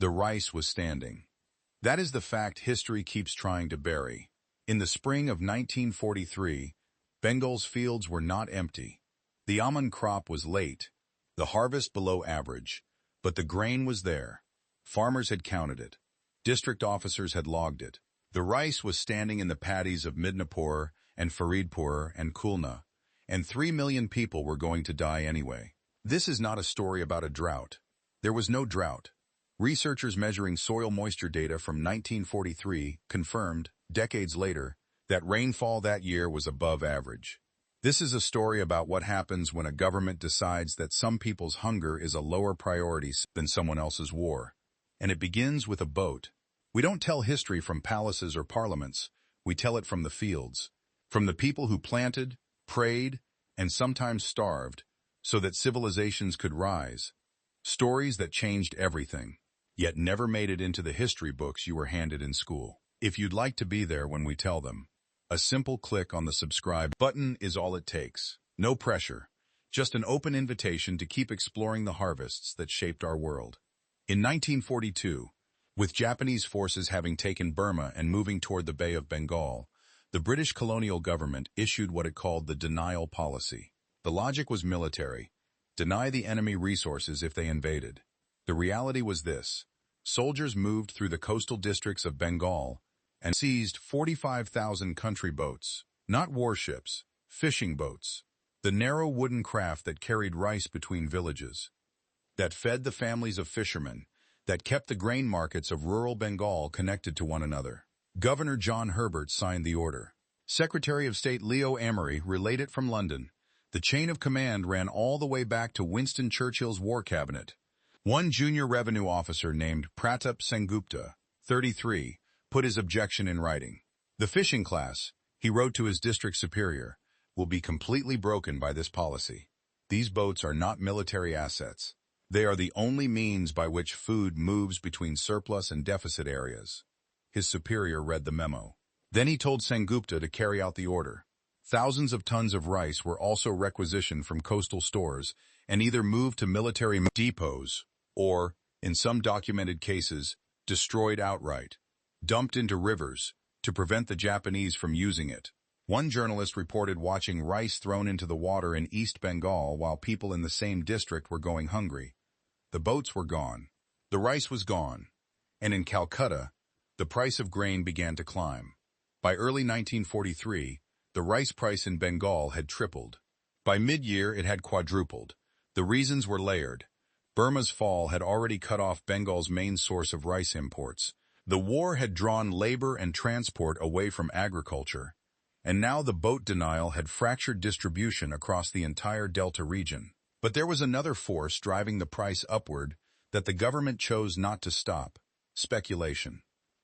The rice was standing. That is the fact history keeps trying to bury. In the spring of 1943, Bengal's fields were not empty. The almond crop was late, the harvest below average, but the grain was there. Farmers had counted it. District officers had logged it. The rice was standing in the paddies of Midnapur and Faridpur and Khulna, and 3 million people were going to die anyway. This is not a story about a drought. There was no drought. Researchers measuring soil moisture data from 1943 confirmed, decades later, that rainfall that year was above average. This is a story about what happens when a government decides that some people's hunger is a lower priority than someone else's war. And it begins with a boat. We don't tell history from palaces or parliaments. We tell it from the fields, from the people who planted, prayed, and sometimes starved, so that civilizations could rise. Stories that changed everything, yet never made it into the history books you were handed in school. If you'd like to be there when we tell them, a simple click on the subscribe button is all it takes. No pressure, just an open invitation to keep exploring the harvests that shaped our world. In 1942, with Japanese forces having taken Burma and moving toward the Bay of Bengal, the British colonial government issued what it called the denial policy. The logic was military: deny the enemy resources if they invaded. The reality was this: soldiers moved through the coastal districts of Bengal and seized 45,000 country boats, not warships, fishing boats, the narrow wooden craft that carried rice between villages, that fed the families of fishermen, that kept the grain markets of rural Bengal connected to one another. Governor John Herbert signed the order. Secretary of State Leo Amery relayed it from London. The chain of command ran all the way back to Winston Churchill's war cabinet. One junior revenue officer named Pratap Sengupta, 33, put his objection in writing. The fishing class, he wrote to his district superior, will be completely broken by this policy. These boats are not military assets. They are the only means by which food moves between surplus and deficit areas. His superior read the memo. Then he told Sengupta to carry out the order. Thousands of tons of rice were also requisitioned from coastal stores and either moved to military depots or, in some documented cases, destroyed outright, dumped into rivers to prevent the Japanese from using it. One journalist reported watching rice thrown into the water in East Bengal while people in the same district were going hungry. The boats were gone. The rice was gone. And in Calcutta, the price of grain began to climb. By early 1943, the rice price in Bengal had tripled. By mid-year, it had quadrupled. The reasons were layered. Burma's fall had already cut off Bengal's main source of rice imports. The war had drawn labor and transport away from agriculture, and now the boat denial had fractured distribution across the entire Delta region. But there was another force driving the price upward that the government chose not to stop: speculation.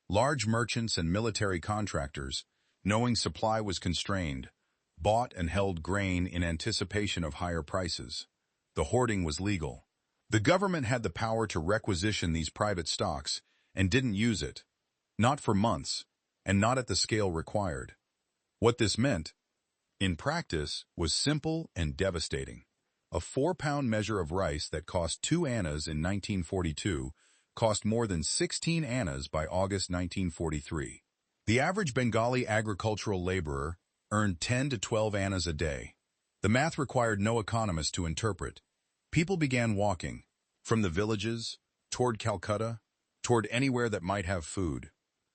Large merchants and military contractors, knowing supply was constrained, bought and held grain in anticipation of higher prices. The hoarding was legal. The government had the power to requisition these private stocks and didn't use it, not for months, and not at the scale required. What this meant, in practice, was simple and devastating. A 4-pound measure of rice that cost 2 annas in 1942 cost more than 16 annas by August 1943. The average Bengali agricultural laborer earned 10 to 12 annas a day. The math required no economist to interpret. People began walking, from the villages, toward Calcutta, toward anywhere that might have food.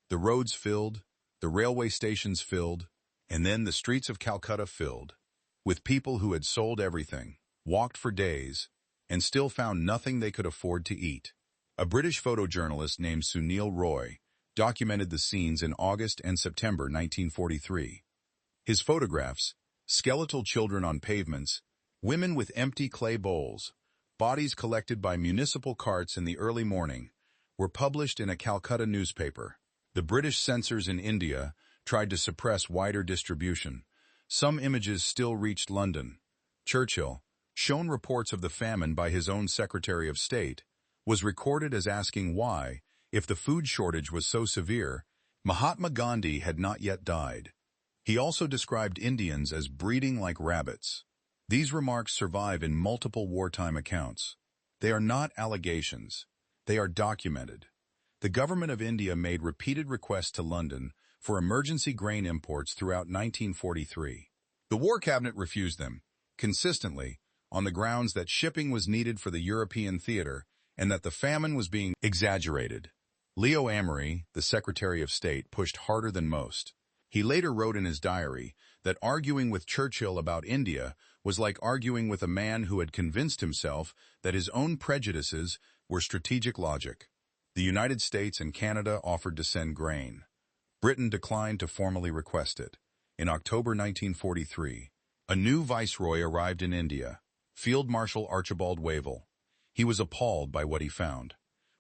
The roads filled, the railway stations filled, and then the streets of Calcutta filled, with people who had sold everything, walked for days, and still found nothing they could afford to eat. A British photojournalist named Sunil Roy documented the scenes in August and September 1943. His photographs, skeletal children on pavements, women with empty clay bowls, bodies collected by municipal carts in the early morning, were published in a Calcutta newspaper. The British censors in India tried to suppress wider distribution. Some images still reached London. Churchill, shown reports of the famine by his own Secretary of State, was recorded as asking why, if the food shortage was so severe, Mahatma Gandhi had not yet died. He also described Indians as breeding like rabbits. These remarks survive in multiple wartime accounts. They are not allegations. They are documented. The government of India made repeated requests to London for emergency grain imports throughout 1943. The War Cabinet refused them, consistently, on the grounds that shipping was needed for the European theater and that the famine was being exaggerated. Leo Amory, the Secretary of State, pushed harder than most. He later wrote in his diary that arguing with Churchill about India was like arguing with a man who had convinced himself that his own prejudices were strategic logic. The United States and Canada offered to send grain. Britain declined to formally request it. In October 1943, a new viceroy arrived in India, Field Marshal Archibald Wavell. He was appalled by what he found.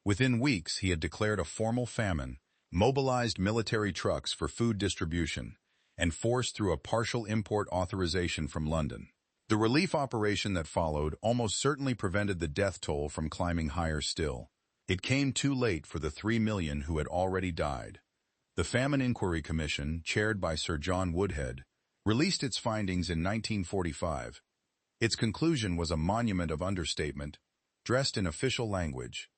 Within weeks, he had declared a formal famine, mobilized military trucks for food distribution, and forced through a partial import authorization from London. The relief operation that followed almost certainly prevented the death toll from climbing higher still. It came too late for the 3 million who had already died. The Famine Inquiry Commission, chaired by Sir John Woodhead, released its findings in 1945. Its conclusion was a monument of understatement, dressed in official language.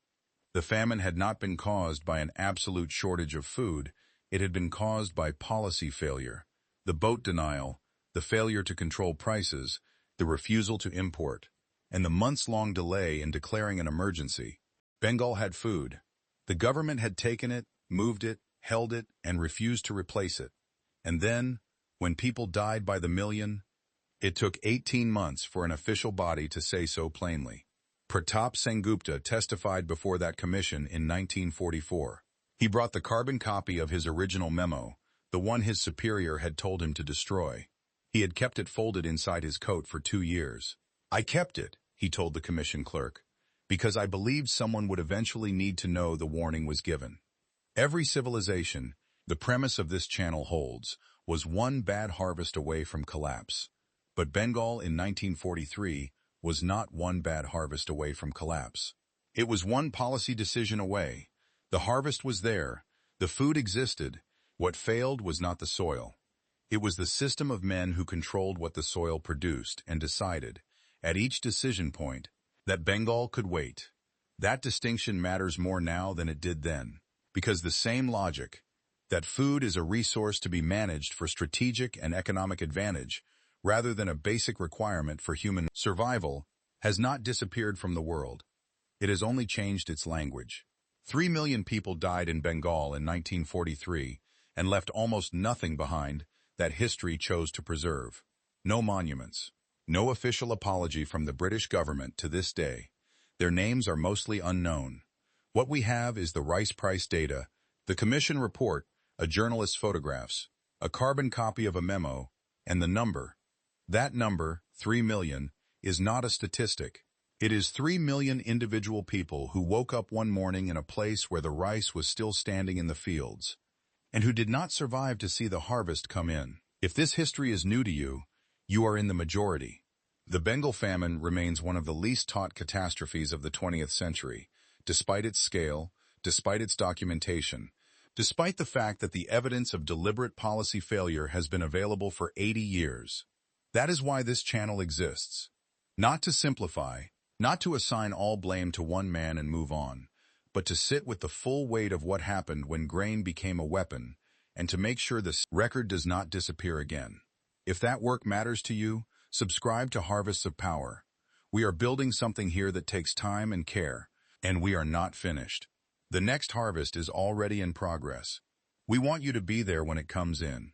The famine had not been caused by an absolute shortage of food, it had been caused by policy failure, the boat denial, the failure to control prices, the refusal to import, and the months-long delay in declaring an emergency. Bengal had food. The government had taken it, moved it, held it, and refused to replace it. And then, when people died by the million, it took 18 months for an official body to say so plainly. Pratap Sengupta testified before that commission in 1944. He brought the carbon copy of his original memo, the one his superior had told him to destroy. He had kept it folded inside his coat for 2 years. "I kept it," he told the commission clerk, "because I believed someone would eventually need to know the warning was given." Every civilization, the premise of this channel holds, was one bad harvest away from collapse. But Bengal in 1943 was not one bad harvest away from collapse. It was one policy decision away. The harvest was there. The food existed. What failed was not the soil. It was the system of men who controlled what the soil produced and decided, at each decision point, that Bengal could wait. That distinction matters more now than it did then, because the same logic, that food is a resource to be managed for strategic and economic advantage, rather than a basic requirement for human survival, has not disappeared from the world. It has only changed its language. 3 million people died in Bengal in 1943 and left almost nothing behind that history chose to preserve. No monuments. No official apology from the British government to this day. Their names are mostly unknown. What we have is the rice price data, the commission report, a journalist's photographs, a carbon copy of a memo, and the number. That number, 3 million, is not a statistic. It is 3 million individual people who woke up one morning in a place where the rice was still standing in the fields, and who did not survive to see the harvest come in. If this history is new to you, you are in the majority. The Bengal famine remains one of the least taught catastrophes of the 20th century, despite its scale, despite its documentation, despite the fact that the evidence of deliberate policy failure has been available for 80 years. That is why this channel exists. Not to simplify, not to assign all blame to one man and move on, but to sit with the full weight of what happened when grain became a weapon, and to make sure this record does not disappear again. If that work matters to you, subscribe to Harvests of Power. We are building something here that takes time and care, and we are not finished. The next harvest is already in progress. We want you to be there when it comes in.